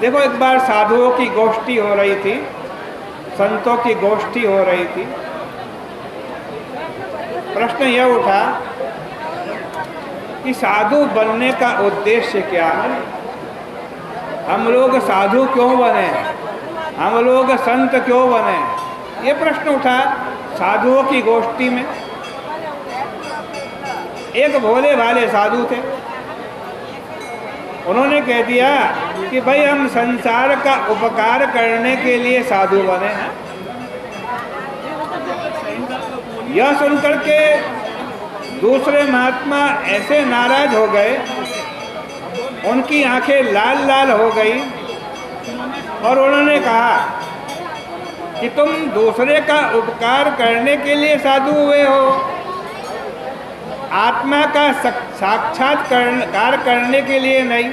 देखो, एक बार साधुओं की गोष्ठी हो रही थी, संतों की गोष्ठी हो रही थी। प्रश्न यह उठा कि साधु बनने का उद्देश्य क्या है? हम लोग साधु क्यों बने? हम लोग संत क्यों बने? ये प्रश्न उठा साधुओं की गोष्ठी में। एक भोले भाले साधु थे। उन्होंने कह दिया कि भाई हम संसार का उपकार करने के लिए साधु बने हैं। यह सुनकर के दूसरे महात्मा ऐसे नाराज हो गए, उनकी आंखें लाल लाल हो गई और उन्होंने कहा कि तुम दूसरे का उपकार करने के लिए साधु हुए हो, आत्मा का साक्षात्कार करने के लिए नहीं।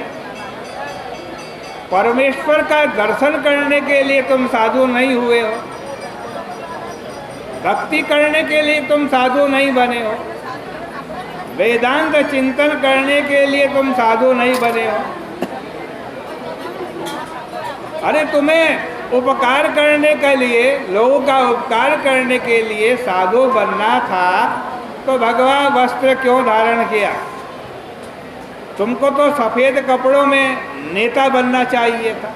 परमेश्वर का दर्शन करने के लिए तुम साधु नहीं हुए हो, भक्ति करने के लिए तुम साधु नहीं बने हो, वेदांत चिंतन करने के लिए तुम साधु नहीं बने हो। अरे तुम्हें उपकार करने के लिए, लोगों का उपकार करने के लिए साधु बनना था तो भगवा वस्त्र क्यों धारण किया? तुमको तो सफेद कपड़ों में नेता बनना चाहिए था।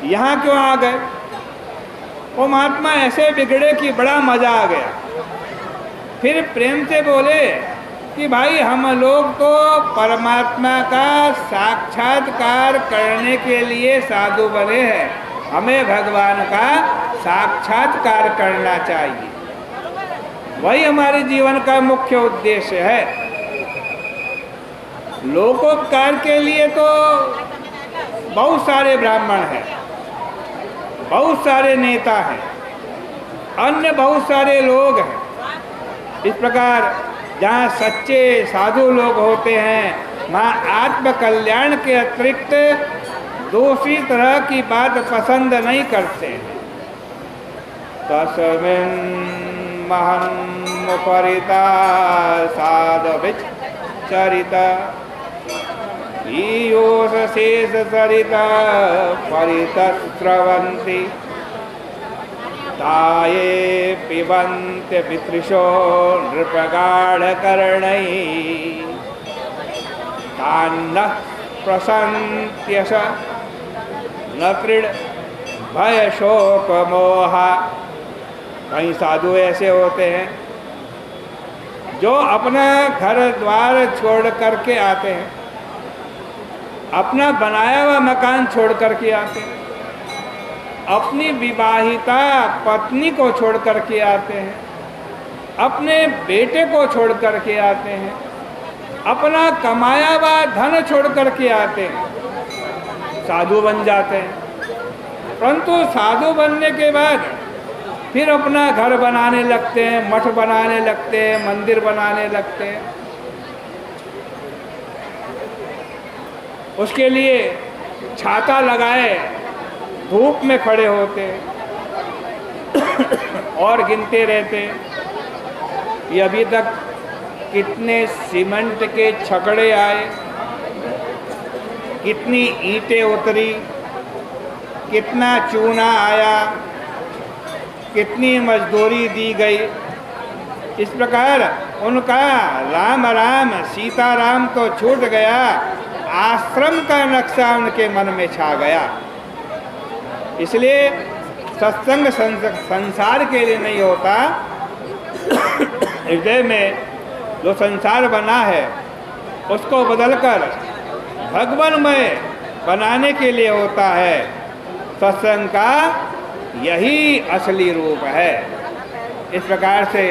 यहाँ क्यों आ गए? वो महात्मा ऐसे बिगड़े कि बड़ा मजा आ गया। फिर प्रेम से बोले कि भाई हम लोग तो परमात्मा का साक्षात्कार करने के लिए साधु बने हैं, हमें भगवान का साक्षात्कार करना चाहिए, वही हमारे जीवन का मुख्य उद्देश्य है। लोकोपकार के लिए तो बहुत सारे ब्राह्मण हैं, बहुत सारे नेता हैं, अन्य बहुत सारे लोग हैं। इस प्रकार जहाँ सच्चे साधु लोग होते हैं, वहाँ आत्म कल्याण के अतिरिक्त दूसरी तरह की बात पसंद नहीं करते हैं। तस्मिन् महन्मुपरिता साधुविच्चरिता ईयोष शेष सरिता परितस्रवन्ति ताये पिबन्त्य पितृशो नृपगाढकर्णैः तान्नः प्रसन्त्यश न कृड भय शोक मोहा। कई साधु ऐसे होते हैं जो अपना घर द्वार छोड़ करके आते हैं, अपना बनाया हुआ मकान छोड़ करके आते हैं, अपनी विवाहिता पत्नी को छोड़ करके आते हैं, अपने बेटे को छोड़ करके आते हैं, अपना कमाया हुआ धन छोड़ करके आते हैं, साधु बन जाते हैं। परंतु साधु बनने के बाद फिर अपना घर बनाने लगते हैं, मठ बनाने लगते हैं, मंदिर बनाने लगते हैं। उसके लिए छाता लगाए धूप में खड़े होते और गिनते रहते ये अभी तक कितने सीमेंट के छकड़े आए, कितनी ईंटें उतरी, कितना चूना आया, कितनी मजदूरी दी गई। इस प्रकार उनका राम राम सीता राम तो छूट गया, आश्रम का नक्शा उनके मन में छा गया। इसलिए सत्संग संसार के लिए नहीं होता, हृदय में जो संसार बना है उसको बदलकर भगवानमय बनाने के लिए होता है। सत्संग का यही असली रूप है। इस प्रकार से